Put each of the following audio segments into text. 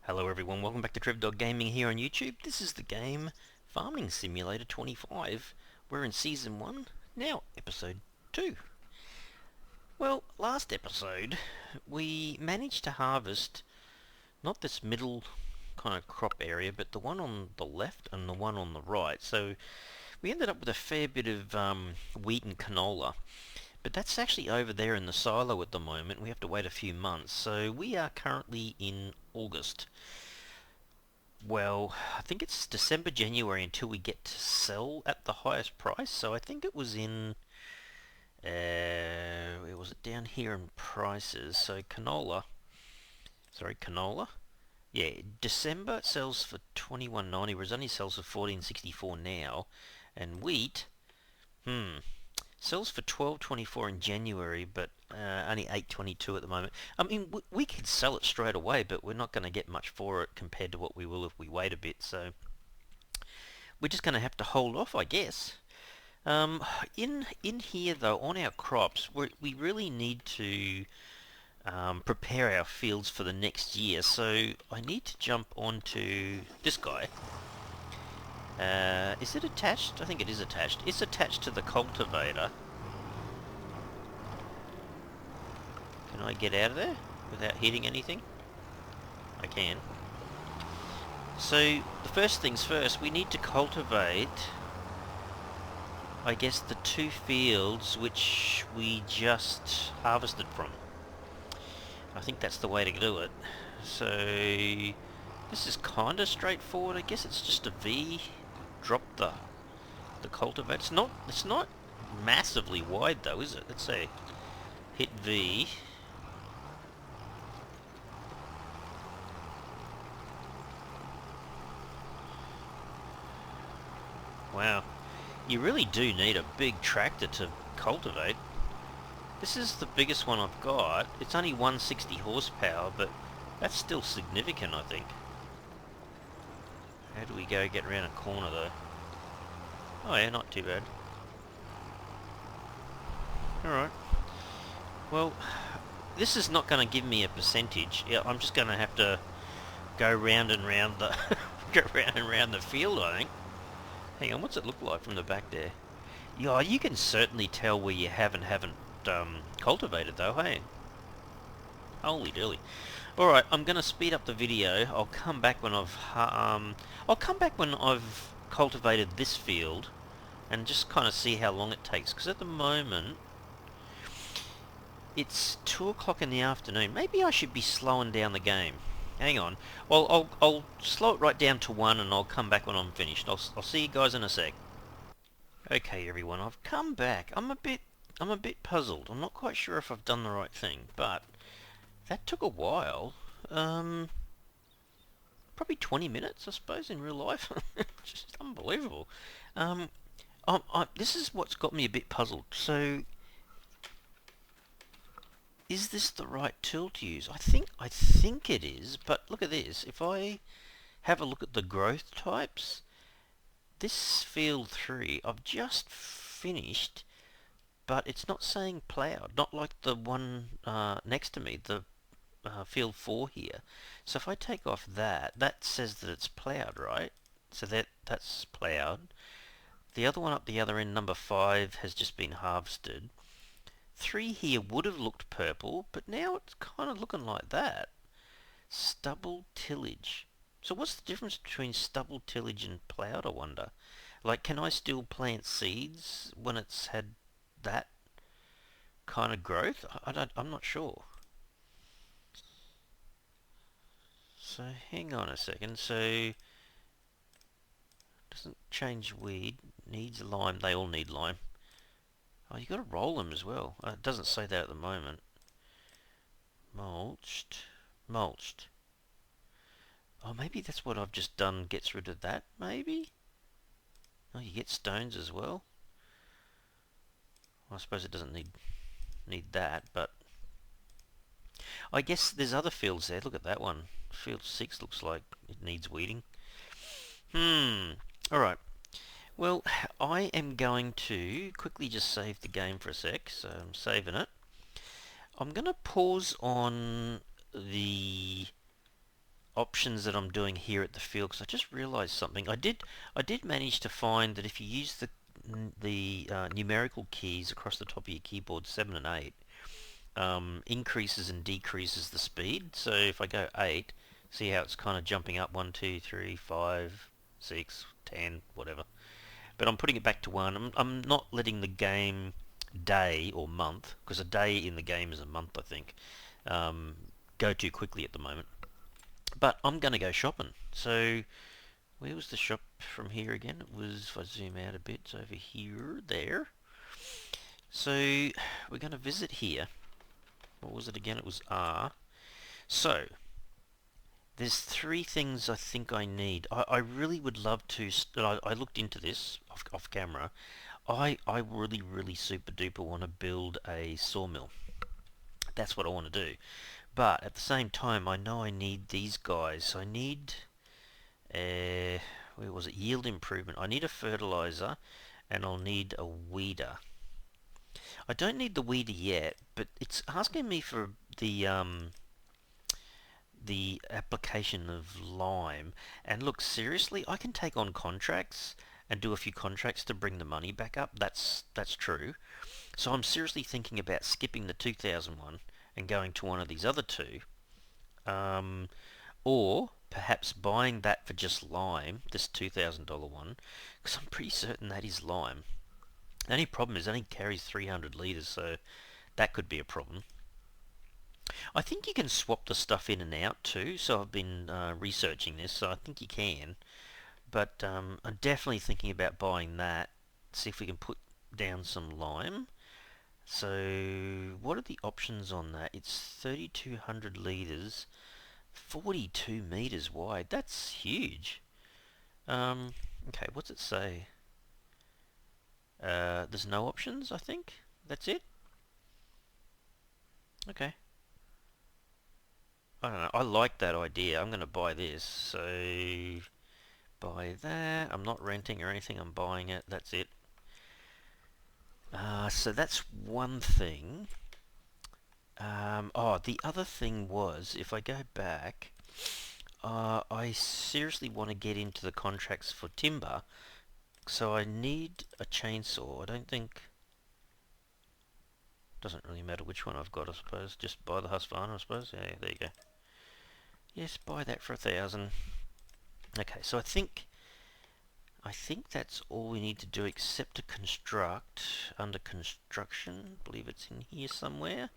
Hello everyone, welcome back to TrevDog Gaming here on YouTube. This is the game Farming Simulator 25. We're in Season 1, now Episode 2. Well, last episode we managed to harvest not this middle kind of crop area, but the one on the left and the one on the right. So we ended up with a fair bit of wheat and canola. But that's actually over there in the silo at the moment. We have to wait a few months. So we are currently in August. Well, I think it's December, January until we get to sell at the highest price. So I think it was in, where was it, down here in prices. So canola. Yeah, December it sells for 21.90, whereas only sells for 14.64 now. And wheat, sells for 12.24 in January, but only 8.22 at the moment. I mean, we could sell it straight away, but we're not going to get much for it compared to what we will if we wait a bit. So we're just going to have to hold off, I guess. In here though, on our crops, we really need to prepare our fields for the next year. So I need to jump onto this guy. Is it attached? I think it is attached. It's attached to the cultivator. Can I get out of there without hitting anything? I can. So the first things first, we need to cultivate, I guess, the two fields which we just harvested from. I think that's the way to do it. So this is kind of straightforward. I guess it's just a V. Drop the cultivator. It's not massively wide though, is it? Let's see. Hit V. Wow. You really do need a big tractor to cultivate. This is the biggest one I've got. It's only 160 horsepower, but that's still significant, I think. How do we go get around a corner, though? Oh yeah, not too bad. Alright. Well, this is not going to give me a percentage. Yeah, I'm just going to have to go round and round the go round and round the field, I think. Hang on, what's it look like from the back there? Yeah, you can certainly tell where you have and haven't cultivated though, hey? Holy dooly. Alright, I'm going to speed up the video. I'll come back when I've cultivated this field and just kind of see how long it takes, because at the moment it's 2 o'clock in the afternoon. Maybe I should be slowing down the game. Hang on. Well, I'll slow it right down to 1 and I'll come back when I'm finished. I'll see you guys in a sec. Okay everyone, I've come back. I'm a bit puzzled. I'm not quite sure if I've done the right thing, but that took a while. Probably 20 minutes, I suppose, in real life. Just unbelievable. This is what's got me a bit puzzled. So, is this the right tool to use? I think it is, but look at this. If I have a look at the growth types, this field 3 I've just finished, but it's not saying ploughed, not like the one next to me, the field 4 here. So if I take off that says that it's ploughed, right? So that's ploughed. The other one up the other end, number 5, has just been harvested. 3 here would have looked purple, but now it's kind of looking like that. Stubble tillage. So what's the difference between stubble tillage and ploughed, I wonder? Like, can I still plant seeds when it's had that kind of growth? I'm not sure. So hang on a second. So doesn't change weed. Needs lime. They all need lime. Oh, you got to roll them as well. It doesn't say that at the moment. Mulched. Oh, maybe that's what I've just done. Gets rid of that. Maybe. Oh, you get stones as well. Well, I suppose it doesn't need that, but I guess there's other fields there. Look at that one. Field 6 looks like it needs weeding. Alright. Well, I am going to quickly just save the game for a sec. So I'm saving it. I'm going to pause on the options that I'm doing here at the field, because I just realized something. I did manage to find that if you use the numerical keys across the top of your keyboard, 7 and 8, increases and decreases the speed. So if I go 8, see how it's kind of jumping up 1, 2, 3, 5, 6, 10, whatever. But I'm putting it back to 1. I'm not letting the game day or month, because a day in the game is a month, I think, go too quickly at the moment. But I'm going to go shopping. So where was the shop from here again? It was, if I zoom out a bit, it's over here, there. So we're going to visit here. What was it again? It was R. So there's 3 things I think I need. I really would love to. I looked into this off camera. I really super duper want to build a sawmill. That's what I want to do. But at the same time, I know I need these guys. So I need where was it? Yield improvement. I need a fertilizer, and I'll need a weeder. I don't need the weeder yet, but it's asking me for the application of lime. And look, seriously, I can take on contracts and do a few contracts to bring the money back up. That's true. So I'm seriously thinking about skipping the 2001 and going to one of these other 2. Or perhaps buying that for just lime, this $2,000 one, because I'm pretty certain that is lime. The only problem is it only carries 300 litres, so that could be a problem. I think you can swap the stuff in and out too, so I've been researching this, so I think you can. But I'm definitely thinking about buying that, see if we can put down some lime. So what are the options on that? It's 3,200 litres, 42 metres wide. That's huge. Okay, what's it say? There's no options, I think. That's it? Okay. I don't know. I like that idea. I'm going to buy this. So, buy that. I'm not renting or anything. I'm buying it. That's it. So that's one thing. The other thing was, if I go back, I seriously want to get into the contracts for timber. So I need a chainsaw. I don't think... Doesn't really matter which one I've got, I suppose. Just buy the Husqvarna, I suppose. Yeah, there you go. Yes, buy that for 1,000. Okay, so I think that's all we need to do except to construct. Under construction, I believe it's in here somewhere.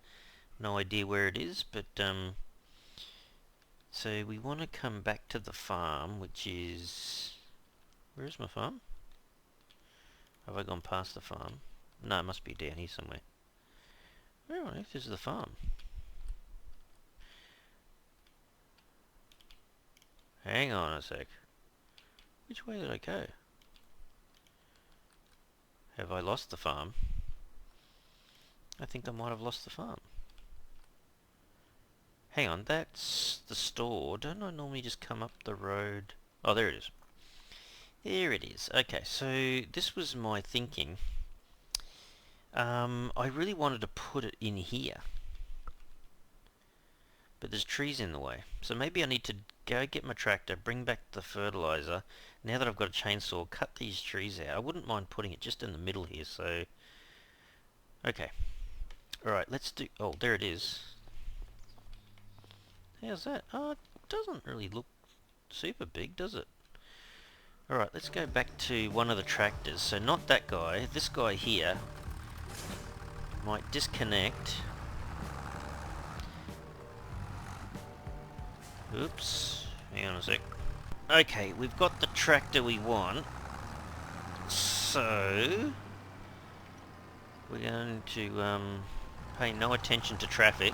No idea where it is, but so we want to come back to the farm, which is... Where's my farm? Have I gone past the farm? No, it must be down here somewhere. Where on earth is the farm? Hang on a sec. Which way did I go? Have I lost the farm? I think I might have lost the farm. Hang on, that's the store. Don't I normally just come up the road? Oh, there it is. There it is. Okay, so this was my thinking. I really wanted to put it in here, but there's trees in the way. So maybe I need to go get my tractor, bring back the fertilizer. Now that I've got a chainsaw, cut these trees out. I wouldn't mind putting it just in the middle here, so... Okay. Alright, let's do... Oh, there it is. How's that? Oh, it doesn't really look super big, does it? Alright, let's go back to one of the tractors. So not that guy, this guy here might disconnect. Oops, hang on a sec. Okay, we've got the tractor we want. So we're going to pay no attention to traffic.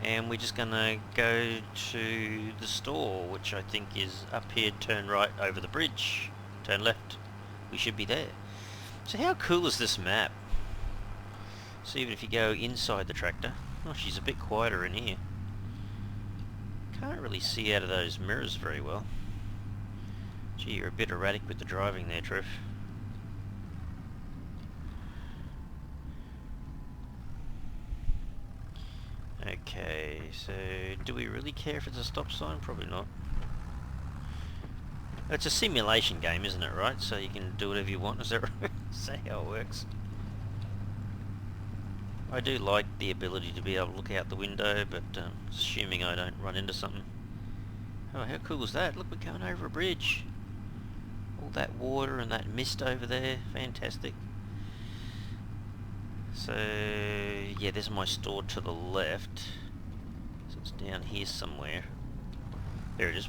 And we're just going to go to the store, which I think is up here, turn right over the bridge, turn left. We should be there. So how cool is this map? So even if you go inside the tractor... Oh, she's a bit quieter in here. Can't really see out of those mirrors very well. Gee, you're a bit erratic with the driving there, Trev. Okay, so do we really care if it's a stop sign? Probably not. It's a simulation game, isn't it, right? So you can do whatever you want, is that right? Is that how it works? I do like the ability to be able to look out the window, but assuming I don't run into something. Oh, how cool is that? Look, we're going over a bridge. All that water and that mist over there. Fantastic. So, yeah, there's my store to the left. So it's down here somewhere. There it is.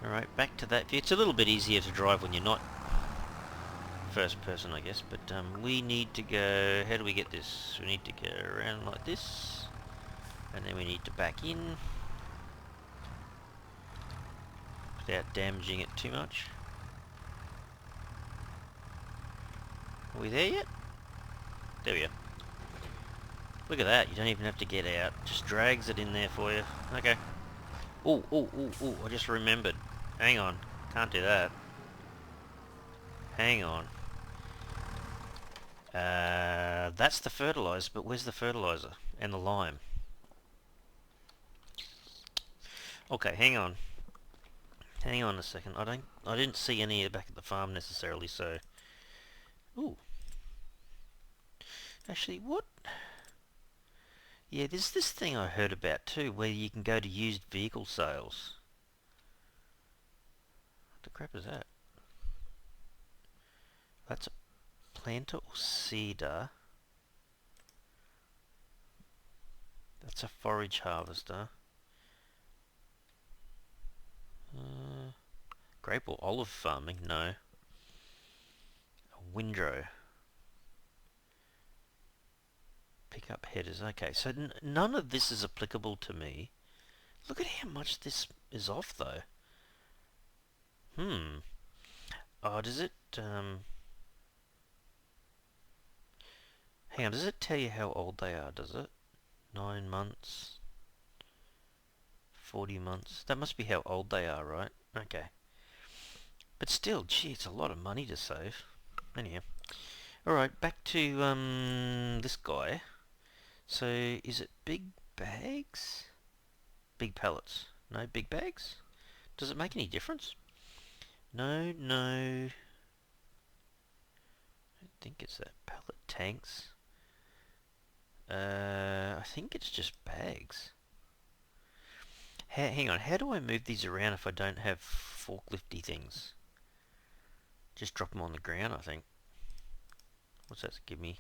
Alright, back to that view. It's a little bit easier to drive when you're not first person, I guess, but we need to go... How do we get this? We need to go around like this, and then we need to back in without damaging it too much. Are we there yet? There we are. Look at that, you don't even have to get out. Just drags it in there for you. Okay. Oh, oh, oh, oh, I just remembered. Hang on. Can't do that. Hang on. That's the fertilizer, but where's the fertilizer? And the lime? Okay, hang on. Hang on a second. I didn't see any back at the farm necessarily, so... Ooh. Actually, what? Yeah, there's this thing I heard about too, where you can go to used vehicle sales. What the crap is that? That's a planter or cedar. That's a forage harvester. Grape or olive farming? No. A windrow. Pick up headers. Okay, so none of this is applicable to me. Look at how much this is off, though. Oh, does it, hang on, does it tell you how old they are, does it? 9 months. 40 months. That must be how old they are, right? Okay. But still, gee, it's a lot of money to save. Anyhow. Alright, back to, this guy. So, is it big bags? Big pallets. No, big bags? Does it make any difference? No, no. I think it's that pallet tanks. I think it's just bags. Hang on, how do I move these around if I don't have forklifty things? Just drop them on the ground, I think. What's that give me?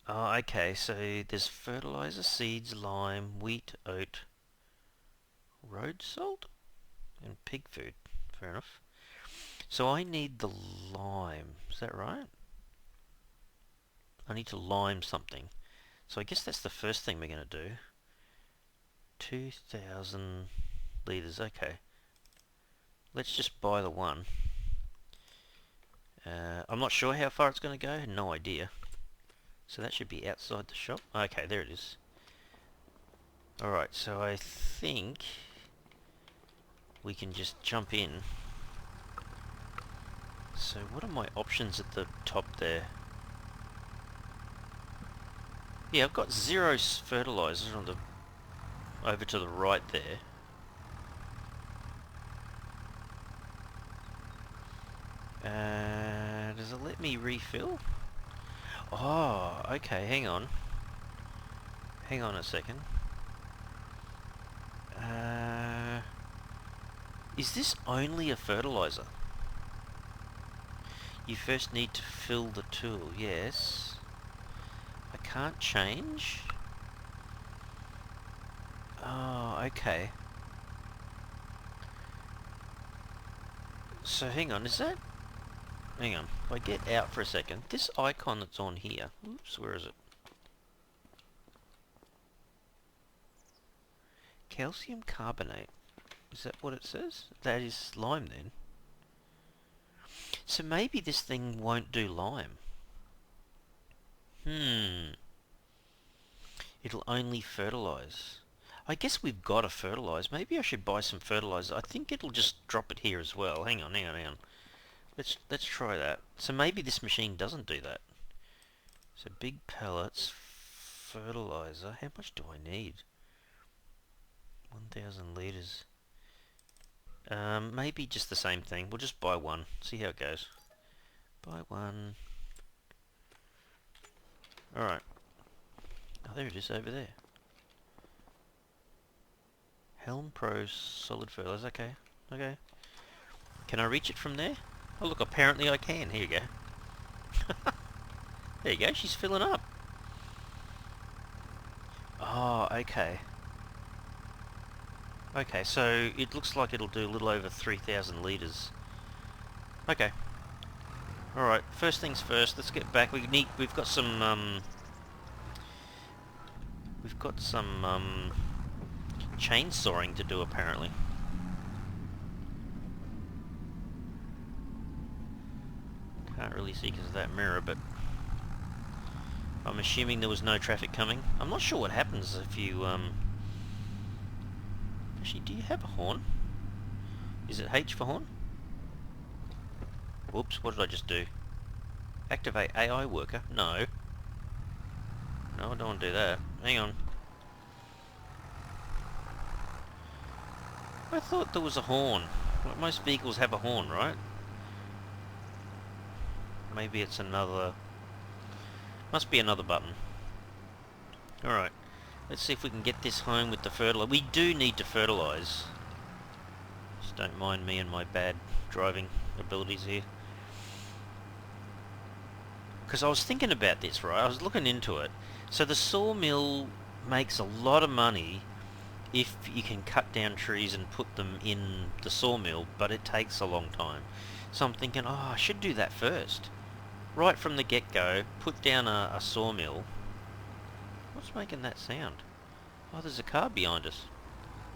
Oh, okay, so there's fertilizer, seeds, lime, wheat, oat, road salt, and pig food. Fair enough. So I need the lime, is that right? I need to lime something. So I guess that's the first thing we're going to do. 2,000 litres, okay. Let's just buy the one. I'm not sure how far it's going to go, no idea. So that should be outside the shop. Okay, there it is. Alright, so I think we can just jump in. So what are my options at the top there? Yeah, I've got 0 fertilizer on the over to the right there. Does it let me refill? Oh, okay, hang on. Hang on a second. Is this only a fertilizer? You first need to fill the tool, yes. I can't change? Oh, okay. So hang on, is that... Hang on, if I get out for a second, this icon that's on here, oops, where is it? Calcium carbonate. Is that what it says? That is lime then. So maybe this thing won't do lime. It'll only fertilise. I guess we've got to fertilise. Maybe I should buy some fertiliser. I think it'll just drop it here as well. Hang on, hang on, hang on. Let's try that. So maybe this machine doesn't do that. So big pellets, fertilizer. How much do I need? 1,000 litres. Maybe just the same thing. We'll just buy one. See how it goes. Buy one. Alright. Oh, there it is over there. Helm Pro Solid Fertilizer. Okay. Okay. Can I reach it from there? Oh look, apparently I can. Here you go. There you go. She's filling up. Oh, okay. Okay, so it looks like it'll do a little over 3,000 litres. Okay. Alright, first things first, let's get back. We've got some chainsawing to do apparently. Can't really see because of that mirror, but I'm assuming there was no traffic coming. I'm not sure what happens if you actually, do you have a horn? Is it H for horn? Whoops, what did I just do? Activate AI worker? No. No, I don't want to do that. Hang on. I thought there was a horn. Like most vehicles have a horn, right? Maybe it's another... Must be another button. Alright. Let's see if we can get this home with the fertilizer. We do need to fertilise. Just don't mind me and my bad driving abilities here. Because I was thinking about this, right? I was looking into it. So the sawmill makes a lot of money if you can cut down trees and put them in the sawmill, but it takes a long time. So I'm thinking, oh, I should do that first. Right from the get-go, put down a sawmill. What's making that sound? Oh, there's a car behind us.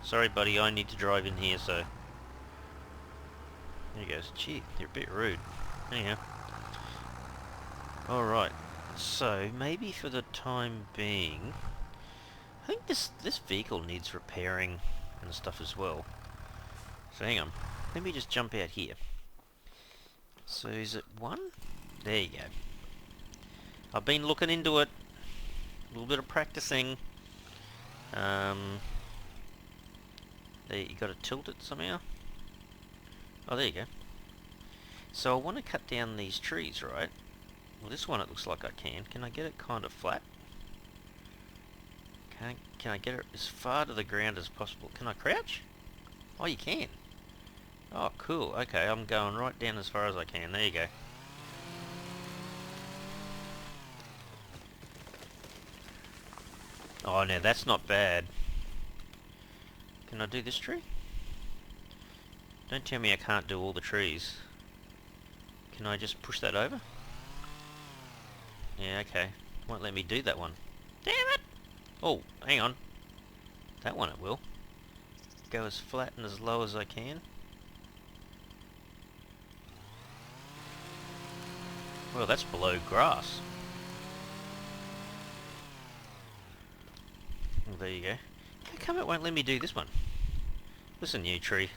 Sorry, buddy, I need to drive in here, so... There he goes. Gee, they're a bit rude. Anyhow. Alright, so maybe for the time being... I think this vehicle needs repairing and stuff as well. So hang on. Let me just jump out here. So is it one? There you go. I've been looking into it. A little bit of practicing. There, you got to tilt it somehow. Oh, there you go. So I want to cut down these trees, right? Well, this one it looks like I can. Can I get it kind of flat? Can I get it as far to the ground as possible? Can I crouch? Oh, you can. Oh, cool. Okay, I'm going right down as far as I can. There you go. Oh, now that's not bad. Can I do this tree? Don't tell me I can't do all the trees. Can I just push that over? Yeah, okay. Won't let me do that one. Damn it! Oh, hang on. That one it will. Go as flat and as low as I can. Well, that's below grass. Well, there you go. How come it won't let me do this one? Listen, you tree.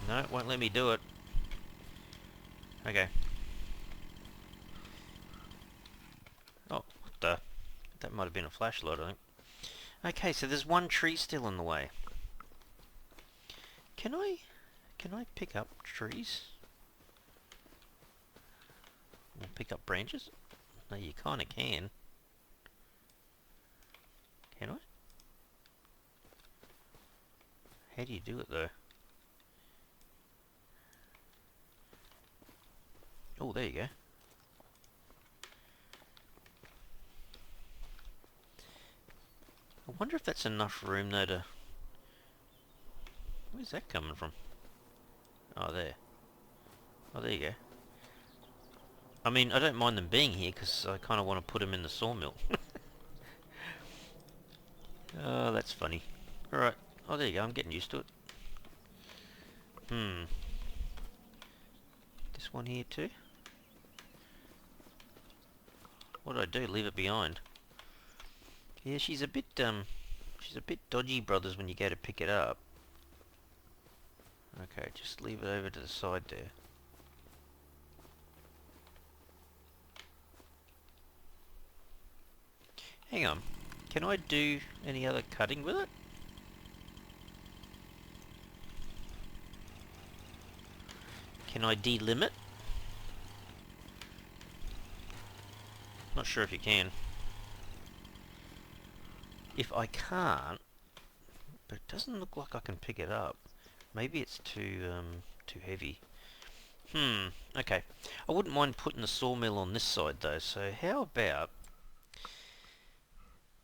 No, it won't let me do it. Okay. Oh, what the? That might have been a flashlight, I think. Okay, so there's one tree still in the way. Can I pick up trees? Or pick up branches? No, you kinda can. Can I? How do you do it though? Oh, there you go. I wonder if that's enough room though to... Where's that coming from? Oh, there. Oh, there you go. I mean, I don't mind them being here because I kind of want to put them in the sawmill. Oh, that's funny. Alright. Oh, there you go. I'm getting used to it. This one here too? What did I do? Leave it behind? Yeah, she's a bit dodgy, brothers, when you go to pick it up. Okay, just leave it over to the side there. Hang on. Can I do any other cutting with it? Can I delimit? Not sure if you can. If I can't, but it doesn't look like I can pick it up. Maybe it's too heavy. Okay. I wouldn't mind putting the sawmill on this side though, so how about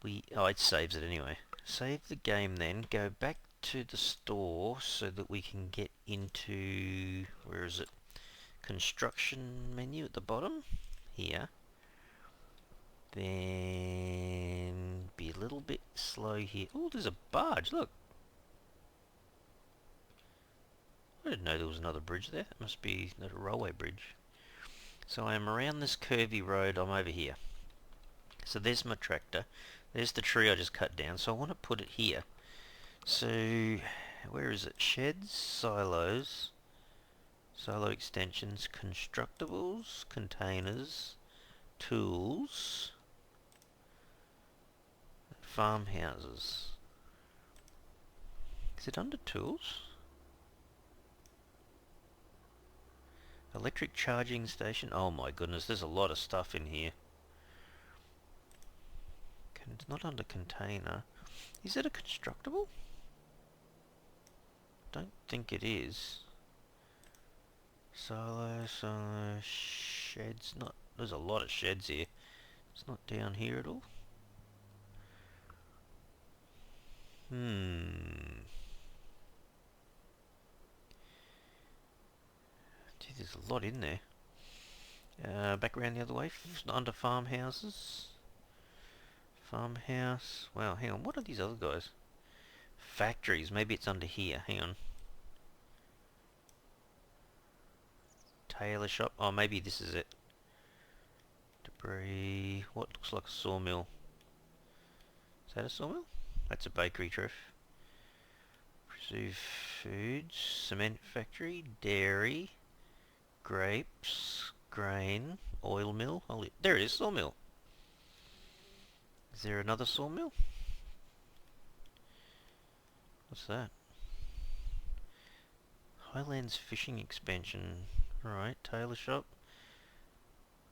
it saves it anyway. Save the game then, go back to the store so that we can get into, where is it? Construction menu at the bottom, here. Then be a little bit slow here. Oh, there's a barge, look. I didn't know there was another bridge there. It must be a railway bridge. So I am around this curvy road, I'm over here. So there's my tractor. There's the tree I just cut down, so I want to put it here. So, where is it? Sheds, silos, silo extensions, constructables, containers, tools, farmhouses. Is it under tools? Electric charging station. Oh my goodness, there's a lot of stuff in here. It's not under container. Is it a constructable? Don't think it is. Silo, sheds. Not. There's a lot of sheds here. It's not down here at all. Gee, there's a lot in there. Back around the other way. Under farmhouses. Farmhouse. Wow, hang on. What are these other guys? Factories. Maybe it's under here. Hang on. Tailor shop. Oh, maybe this is it. Debris. What looks like a sawmill? Is that a sawmill? That's a bakery, Trev. Preserve foods. Cement factory. Dairy. Grapes. Grain. Oil mill. Holy, there it is. Sawmill. Is there another sawmill? What's that? Highlands fishing expansion. Alright, tailor shop.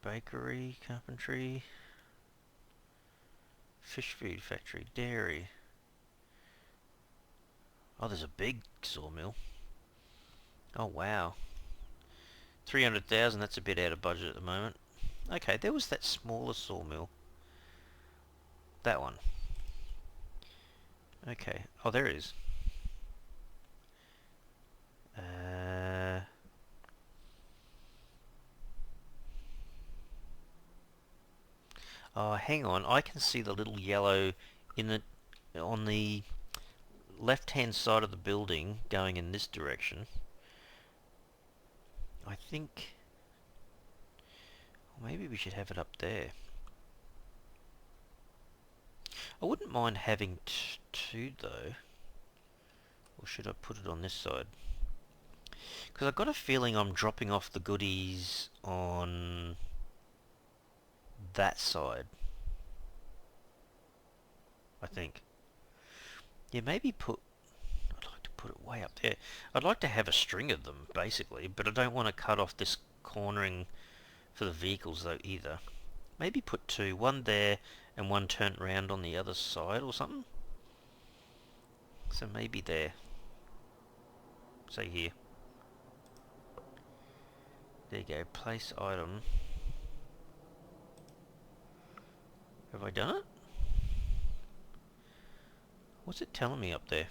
Bakery, carpentry. Fish food factory, dairy. Oh, there's a big sawmill. Oh, wow. 300,000, that's a bit out of budget at the moment. Okay, there was that smaller sawmill. That one. Okay. Oh, there it is. Oh, hang on. I can see the little yellow in the on the left-hand side of the building going in this direction. I think maybe we should have it up there. I wouldn't mind having two though. Or should I put it on this side? Because I've got a feeling I'm dropping off the goodies on that side. I think. Yeah, maybe I'd like to put it way up there. I'd like to have a string of them, basically, but I don't want to cut off this cornering for the vehicles, though, either. Maybe put two. One there and one turned round on the other side or something. So maybe there. Say here. There you go. Place item. Have I done it? What's it telling me up there?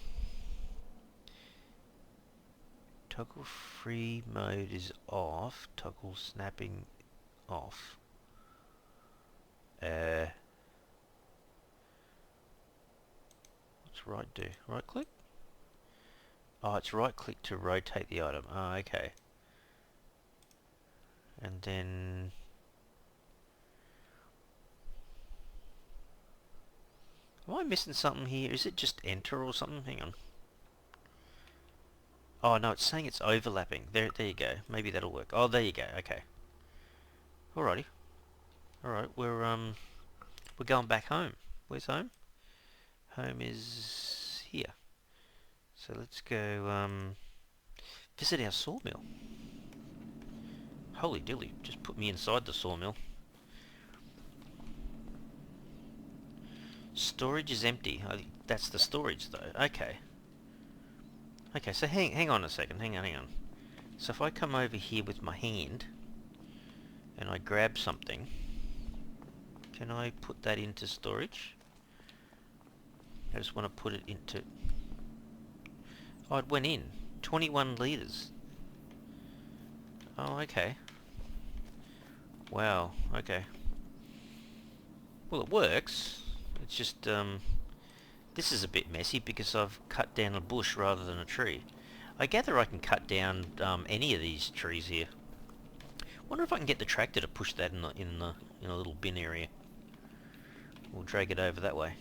Toggle free mode is off. Toggle snapping off. What's right do? Right click? Oh, it's right click to rotate the item. Oh, okay. And then... Am I missing something here? Is it just enter or something? Hang on. Oh, no, it's saying it's overlapping. There you go. Maybe that'll work. Oh, there you go. Okay. Alrighty. Alright, we're going back home. Where's home? Home is here. So let's go visit our sawmill. Holy dilly, just put me inside the sawmill. Storage is empty. That's the storage though. Okay. Okay, so hang on a second. Hang on. So if I come over here with my hand and I grab something, can I put that into storage? I just want to put it into... Oh, it went in. 21 litres. Oh, okay. Wow, okay. Well, it works. It's just, this is a bit messy because I've cut down a bush rather than a tree. I gather I can cut down any of these trees here. Wonder if I can get the tractor to push that in a little bin area. We'll drag it over that way.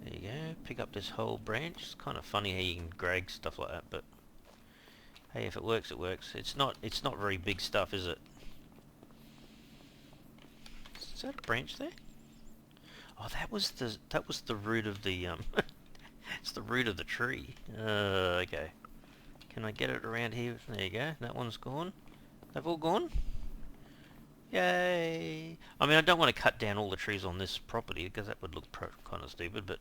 There you go. Pick up this whole branch. It's kind of funny how you can drag stuff like that, but hey, if it works, it works. It's not very big stuff, is it? Is that a branch there? Oh, that was the root of the it's the root of the tree. Okay. Can I get it around here? There you go. That one's gone. They've all gone. Yay! I mean, I don't want to cut down all the trees on this property because that would look kind of stupid, but...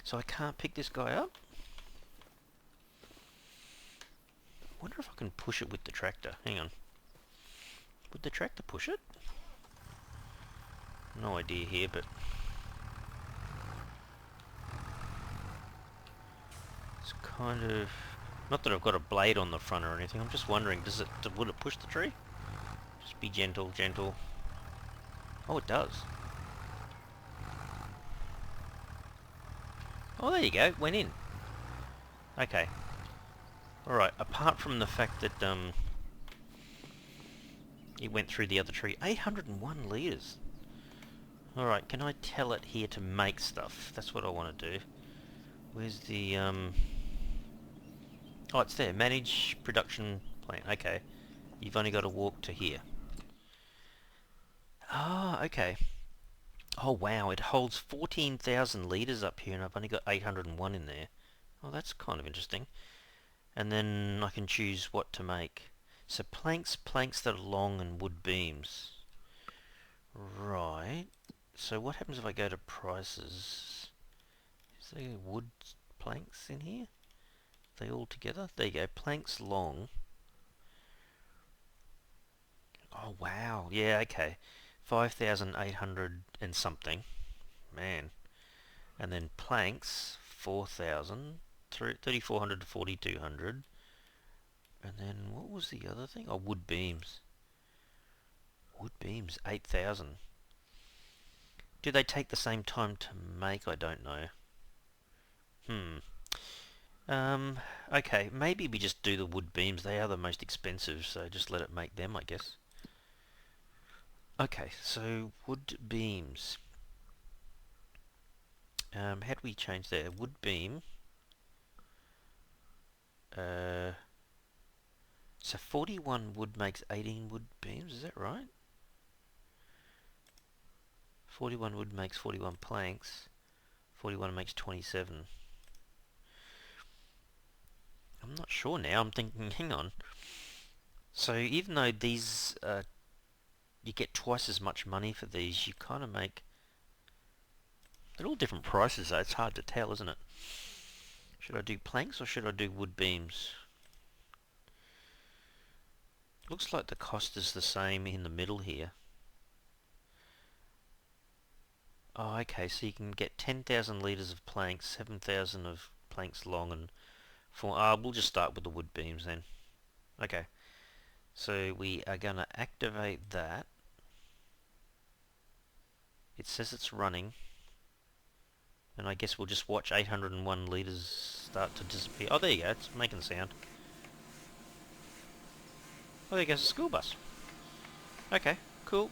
So I can't pick this guy up? I wonder if I can push it with the tractor. Hang on. Would the tractor push it? No idea here, but... It's kind of... Not that I've got a blade on the front or anything, I'm just wondering, would it push the tree? Just be gentle, gentle. Oh, it does. Oh, there you go. It went in. Okay. Alright, apart from the fact that, it went through the other tree. 801 litres. Alright, can I tell it here to make stuff? That's what I want to do. Where's the, Oh, it's there. Manage production plant. Okay. You've only got to walk to here. Ah, okay. Oh, wow. It holds 14,000 litres up here, and I've only got 801 in there. Oh, that's kind of interesting. And then I can choose what to make. So planks that are long, and wood beams. Right. So what happens if I go to prices? Is there wood planks in here? Are they all together? There you go. Planks long. Oh, wow. Yeah, okay. 5,800 and something. Man. And then planks, 4,000. 3,400 to 4,200. And then, what was the other thing? Oh, wood beams. Wood beams, 8,000. Do they take the same time to make? I don't know. Okay, maybe we just do the wood beams. They are the most expensive, so just let it make them, I guess. Okay, so wood beams. How do we change there? Wood beam. So 41 wood makes 18 wood beams, is that right? 41 wood makes 41 planks. 41 makes 27. I'm not sure now. I'm thinking, hang on. So even though these, you get twice as much money for these, you kind of make... They're all different prices though. It's hard to tell, isn't it? Should I do planks or should I do wood beams? Looks like the cost is the same in the middle here. Oh, okay, so you can get 10,000 litres of planks, 7,000 of planks long, and we'll just start with the wood beams then. Okay, so we are going to activate that. It says it's running, and I guess we'll just watch 801 litres start to disappear. Oh, there you go, it's making sound. Oh, there goes the school bus. Okay, cool.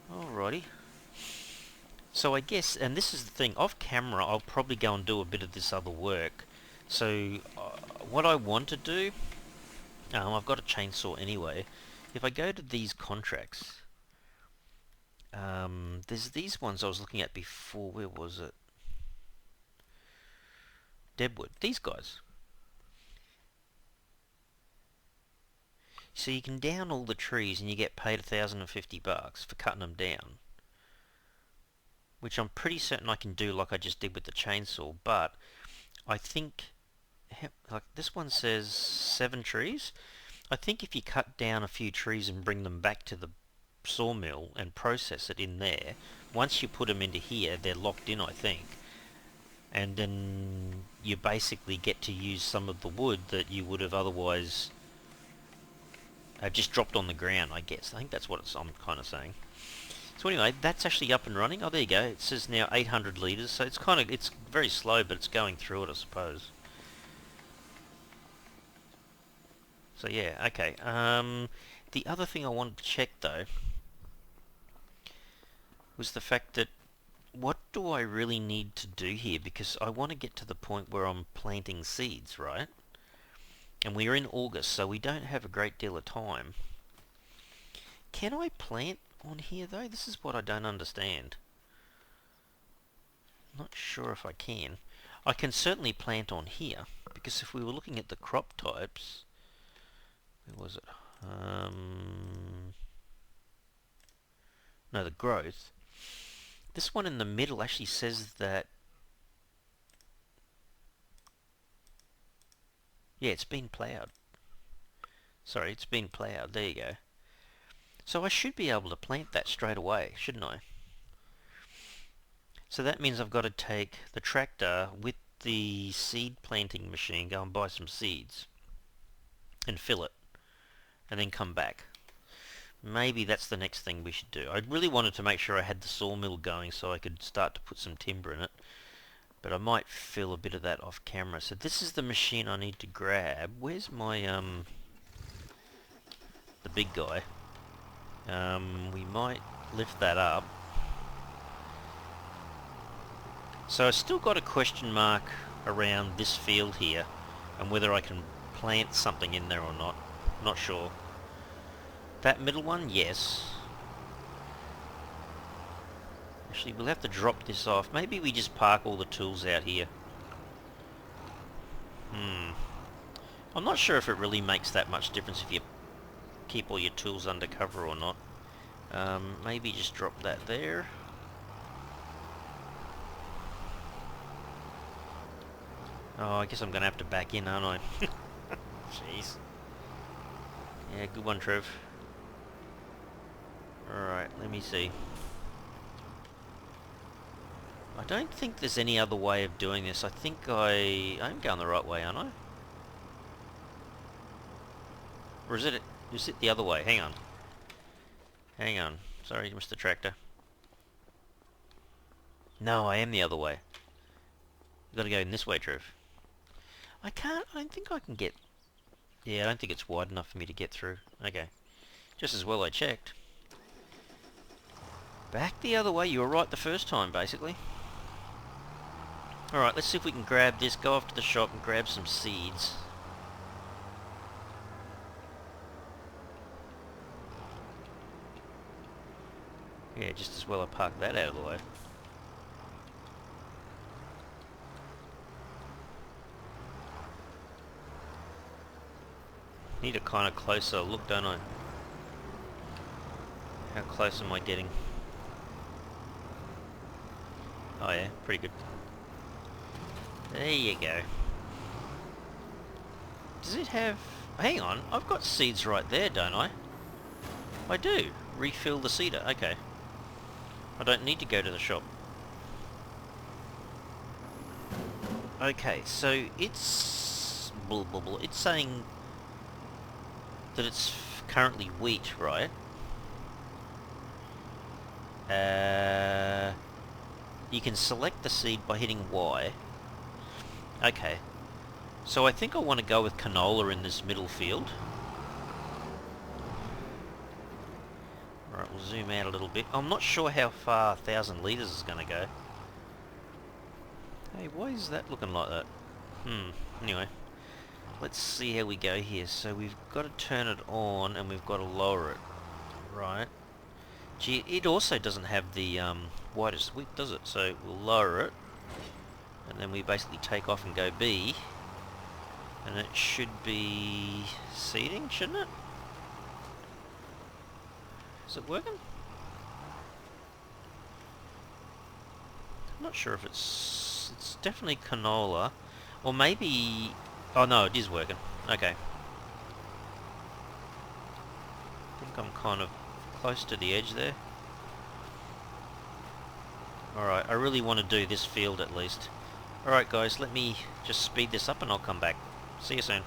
Alrighty. So I guess, and this is the thing, off camera I'll probably go and do a bit of this other work. So what I want to do, I've got a chainsaw anyway. If I go to these contracts, There's these ones I was looking at before. Where was it? Deadwood. These guys. So you can down all the trees and you get paid $1,050 for cutting them down. Which I'm pretty certain I can do like I just did with the chainsaw, but I think, like this one says 7 trees. I think if you cut down a few trees and bring them back to the sawmill and process it in there, once you put them into here, they're locked in, I think. And then you basically get to use some of the wood that you would have otherwise just dropped on the ground, I guess. I think that's what I'm kind of saying. So anyway, that's actually up and running. Oh, there you go. It says now 800 litres, so it's very slow, but it's going through it, I suppose. So yeah, okay. The other thing I wanted to check though was the fact that what do I really need to do here? Because I want to get to the point where I'm planting seeds, right? And we're in August, so we don't have a great deal of time. Can I plant on here though? This is what I don't understand. Not sure if I can. I can certainly plant on here, because if we were looking at the crop types, where was it? No, the growth. This one in the middle actually says that, yeah, it's been ploughed. Sorry, it's been ploughed. There you go. So I should be able to plant that straight away, shouldn't I? So that means I've got to take the tractor with the seed planting machine, go and buy some seeds and fill it, and then come back. Maybe that's the next thing we should do. I really wanted to make sure I had the sawmill going so I could start to put some timber in it, but I might fill a bit of that off camera. So this is the machine I need to grab. Where's my the big guy? We might lift that up. So I still got a question mark around this field here and whether I can plant something in there or not. Not sure. That middle one, yes. Actually, we'll have to drop this off. Maybe we just park all the tools out here. I'm not sure if it really makes that much difference if you keep all your tools under cover or not. Maybe just drop that there. Oh, I guess I'm going to have to back in, aren't I? Jeez. Yeah, good one, Trev. Alright, let me see. I don't think there's any other way of doing this. I think I'm going the right way, aren't I? Or is it the other way? Hang on. Hang on. Sorry, Mr. Tractor. No, I am the other way. I've got to go in this way, Trev. I don't think I can get... Yeah, I don't think it's wide enough for me to get through. Okay. Just as well I checked. Back the other way. You were right the first time, basically. Alright, let's see if we can grab this, go off to the shop and grab some seeds. Yeah, just as well I park that out of the way. Need a kind of closer look, don't I? How close am I getting? Oh yeah, pretty good. There you go. Does it have... Hang on, I've got seeds right there, don't I? I do. Refill the seeder, okay. I don't need to go to the shop. Okay, so it's... Blah, blah, blah. It's saying that it's currently wheat, right? You can select the seed by hitting Y. Okay. So I think I want to go with canola in this middle field. Alright, we'll zoom out a little bit. I'm not sure how far 1,000 litres is going to go. Hey, why is that looking like that? Anyway. Let's see how we go here. So we've got to turn it on and we've got to lower it. Right. Gee, it also doesn't have the widest width, does it? So we'll lower it, and then we basically take off and go B, and it should be seating, shouldn't it? Is it working? I'm not sure if it's definitely canola, or maybe. Oh no, it is working. Okay. I think I'm kind of close to the edge there. Alright, I really want to do this field at least. Alright guys, let me just speed this up and I'll come back. See you soon.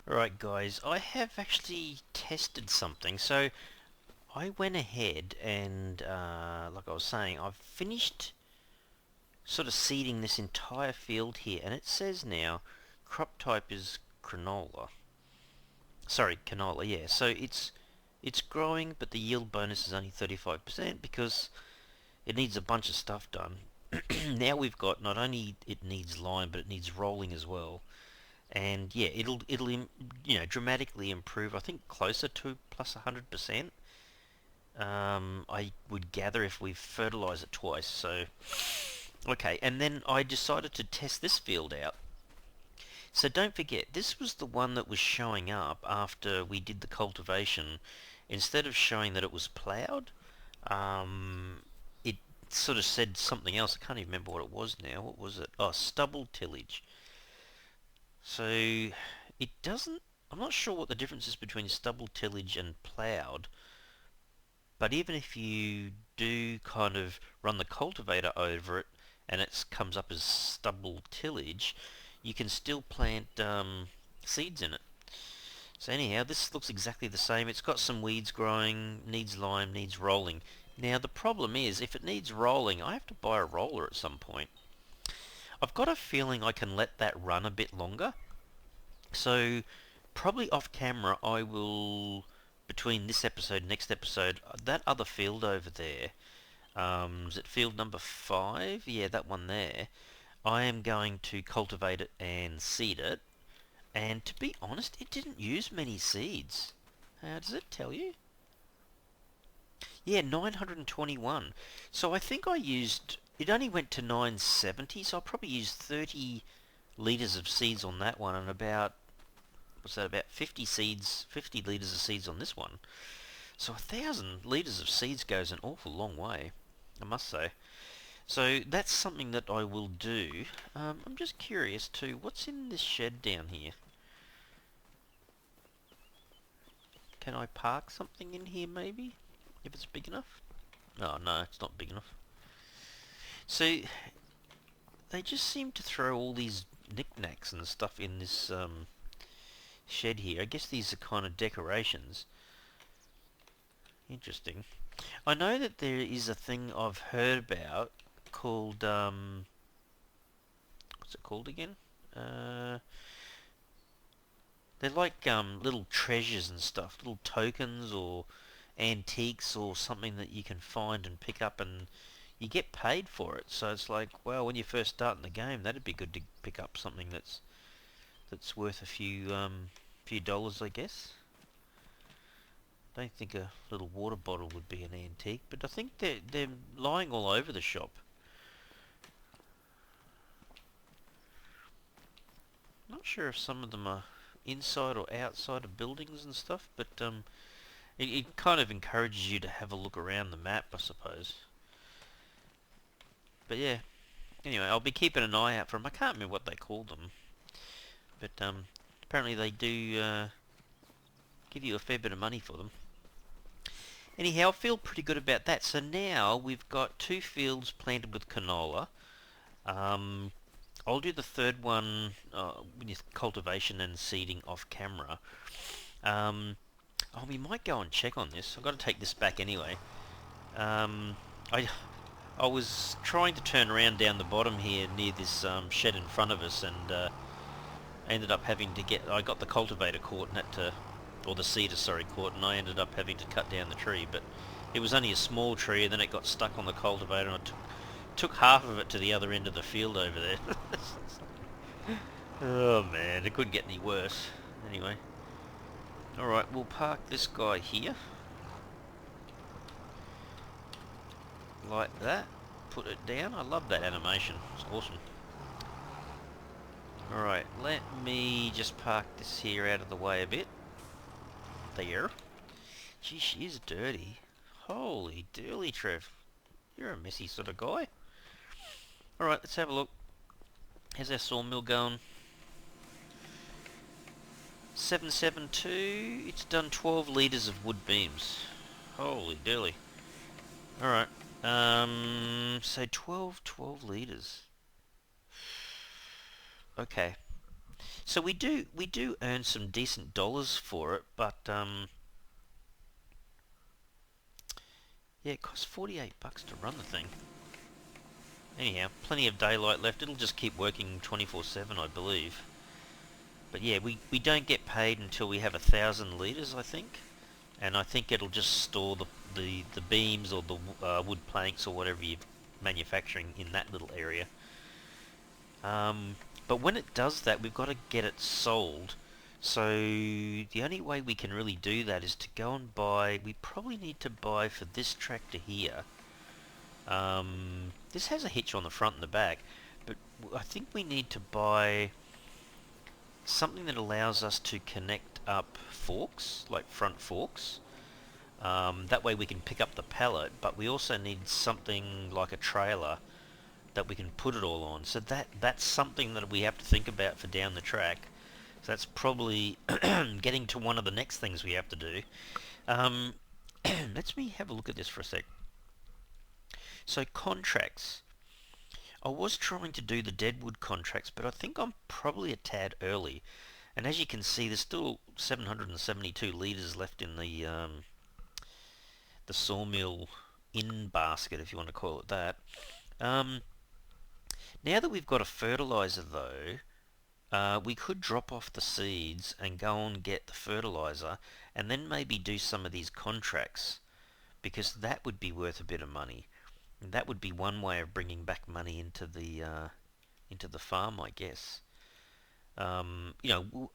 Alright guys, I have actually tested something. So I went ahead and, like I was saying, I've finished sort of seeding this entire field here, and it says now crop type is canola. Sorry, canola, yeah. So it's growing, but the yield bonus is only 35% because it needs a bunch of stuff done. Now we've got not only it needs lime, but it needs rolling as well. And yeah, it'll dramatically improve. I think closer to plus 100%. I would gather if we fertilise it twice. So okay, and then I decided to test this field out. So don't forget, this was the one that was showing up after we did the cultivation. Instead of showing that it was ploughed, it sort of said something else. I can't even remember what it was now. What was it? Oh, stubble tillage. So it doesn't. I'm not sure what the difference is between stubble tillage and ploughed. But even if you do kind of run the cultivator over it and it comes up as stubble tillage, you can still plant seeds in it. So anyhow, this looks exactly the same. It's got some weeds growing, needs lime, needs rolling. Now the problem is, if it needs rolling, I have to buy a roller at some point. I've got a feeling I can let that run a bit longer. So probably off camera I will, between this episode and next episode, that other field over there, is it field number 5? Yeah, that one there. I am going to cultivate it and seed it. And to be honest, it didn't use many seeds. Does it tell you? Yeah, 921. So I think I used, it only went to 970, so I probably used 30 litres of seeds on that one and about, what's that, about 50 seeds, 50 litres of seeds on this one. So 1,000 litres of seeds goes an awful long way, I must say. So that's something that I will do. I'm just curious too, what's in this shed down here? Can I park something in here maybe? If it's big enough? Oh no, it's not big enough. So they just seem to throw all these knickknacks and stuff in this shed here. I guess these are kind of decorations. Interesting. I know that there is a thing I've heard about called, what's it called again? They're like little treasures and stuff, little tokens or antiques or something that you can find and pick up, and you get paid for it. So it's like, well, when you first start in the game, that'd be good to pick up something that's worth a few dollars, I guess. Don't think a little water bottle would be an antique, but I think they're lying all over the shop. Not sure if some of them are inside or outside of buildings and stuff, but it kind of encourages you to have a look around the map, I suppose. But yeah, anyway, I'll be keeping an eye out for them. I can't remember what they call them, but apparently they do give you a fair bit of money for them. Anyhow, I feel pretty good about that. So now we've got 2 fields planted with canola. I'll do the third one with cultivation and seeding off camera. We might go and check on this. I've got to take this back anyway. I was trying to turn around down the bottom here near this shed in front of us, and ended up having to I got the cultivator caught and had to, or the seeder, sorry, caught, and I ended up having to cut down the tree. But it was only a small tree, and then it got stuck on the cultivator, and I took half of it to the other end of the field over there. Oh man, it couldn't get any worse. Anyway. Alright, we'll park this guy here. like that. Put it down. I love that animation. It's awesome. Alright, let me just park this here out of the way a bit. There. Gee, she is dirty. Holy dooly, Trev. You're a messy sort of guy. Alright, let's have a look. How's our sawmill going? 772. It's done 12 litres of wood beams. Holy dooly. Alright. So 12 litres. Okay. So we do earn some decent dollars for it, but yeah, it costs 48 bucks to run the thing. Anyhow, plenty of daylight left. It'll just keep working 24/7, I believe. But yeah, we don't get paid until we have 1,000 litres, I think. And I think it'll just store the beams or the wood planks or whatever you're manufacturing in that little area. But when it does that, we've got to get it sold. So the only way we can really do that is to go and buy. We probably need to buy for this tractor here. This has a hitch on the front and the back, but I think we need to buy something that allows us to connect up forks, like front forks. That way we can pick up the pallet, but we also need something like a trailer that we can put it all on. So that's something that we have to think about for down the track. So that's probably getting to one of the next things we have to do. Let me have a look at this for a sec. So contracts. I was trying to do the deadwood contracts, but I think I'm probably a tad early. And as you can see, there's still 772 litres left in the sawmill in basket, if you want to call it that. Now that we've got a fertilizer though, we could drop off the seeds and go and get the fertilizer and then maybe do some of these contracts, because that would be worth a bit of money. And that would be one way of bringing back money into the farm, I guess. I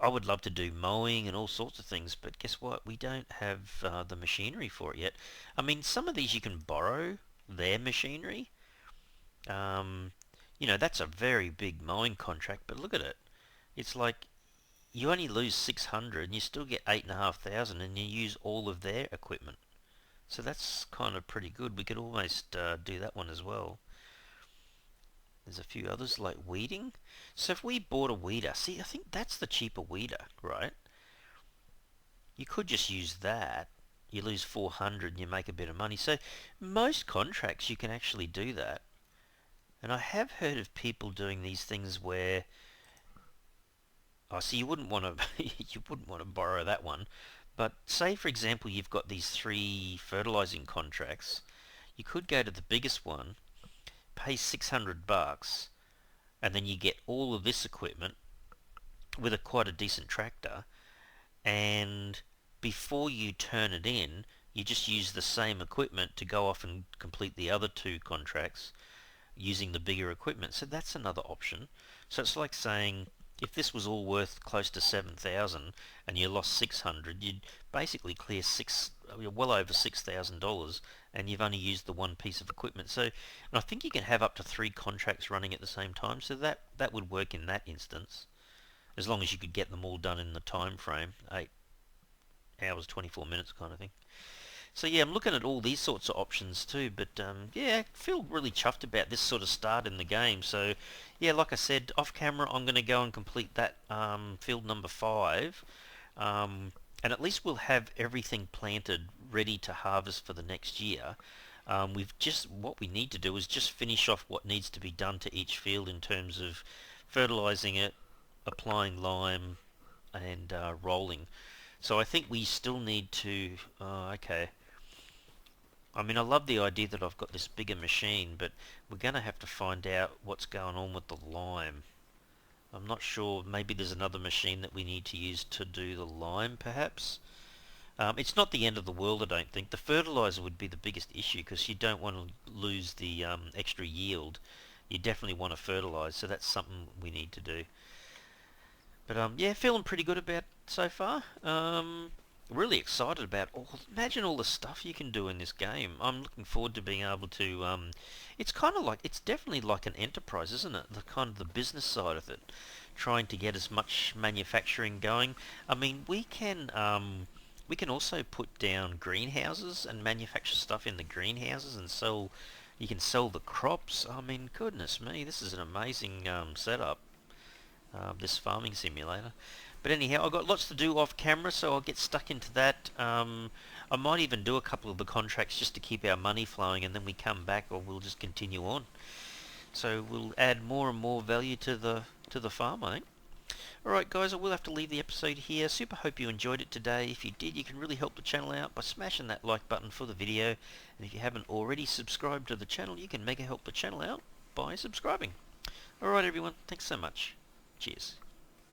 would love to do mowing and all sorts of things, but guess what? We don't have the machinery for it yet. I mean, some of these you can borrow their machinery. Um, that's a very big mowing contract, but look at it. It's like you only lose 600 and you still get 8,500 and you use all of their equipment. So that's kind of pretty good. We could almost do that one as well. There's a few others like weeding. So if we bought a weeder, see, I think that's the cheaper weeder, right? You could just use that. You lose 400 and you make a bit of money. So most contracts you can actually do that. And I have heard of people doing these things where, oh, so you wouldn't want to you wouldn't want to borrow that one. But say for example you've got these 3 fertilizing contracts, you could go to the biggest one, pay 600 bucks, and then you get all of this equipment with quite a decent tractor, and before you turn it in, you just use the same equipment to go off and complete the other 2 contracts using the bigger equipment. So that's another option. So it's like saying if this was all worth close to 7,000 and you lost 600, you'd basically clear well over $6,000, and you've only used the one piece of equipment. So, and I think you can have up to 3 contracts running at the same time. So that would work in that instance, as long as you could get them all done in the time frame, 8 hours 24 minutes kind of thing. So yeah, I'm looking at all these sorts of options too, but yeah, I feel really chuffed about this sort of start in the game. So yeah, like I said, off camera, I'm going to go and complete that field number 5, and at least we'll have everything planted ready to harvest for the next year. What we need to do is just finish off what needs to be done to each field in terms of fertilizing it, applying lime, and rolling. So I think we still need to. Okay. I mean, I love the idea that I've got this bigger machine, but we're going to have to find out what's going on with the lime. I'm not sure. Maybe there's another machine that we need to use to do the lime, perhaps. It's not the end of the world, I don't think. The fertilizer would be the biggest issue because you don't want to lose the extra yield. You definitely want to fertilize, so that's something we need to do. But yeah, feeling pretty good about it so far. really excited about imagine all the stuff you can do in this game. I'm looking forward to being able to it's kind of like, it's definitely like an enterprise, isn't it? The kind of the business side of it, trying to get as much manufacturing going. I mean, we can also put down greenhouses and manufacture stuff in the greenhouses and sell. You can sell the crops. I mean, goodness me, this is an amazing setup, this farming simulator. But anyhow, I've got lots to do off camera, so I'll get stuck into that. I might even do a couple of the contracts just to keep our money flowing, and then we come back, or we'll just continue on. So we'll add more and more value to the farm, I think. Alright guys, I will have to leave the episode here. Super hope you enjoyed it today. If you did, you can really help the channel out by smashing that like button for the video. And if you haven't already subscribed to the channel, you can mega help the channel out by subscribing. Alright everyone, thanks so much. Cheers.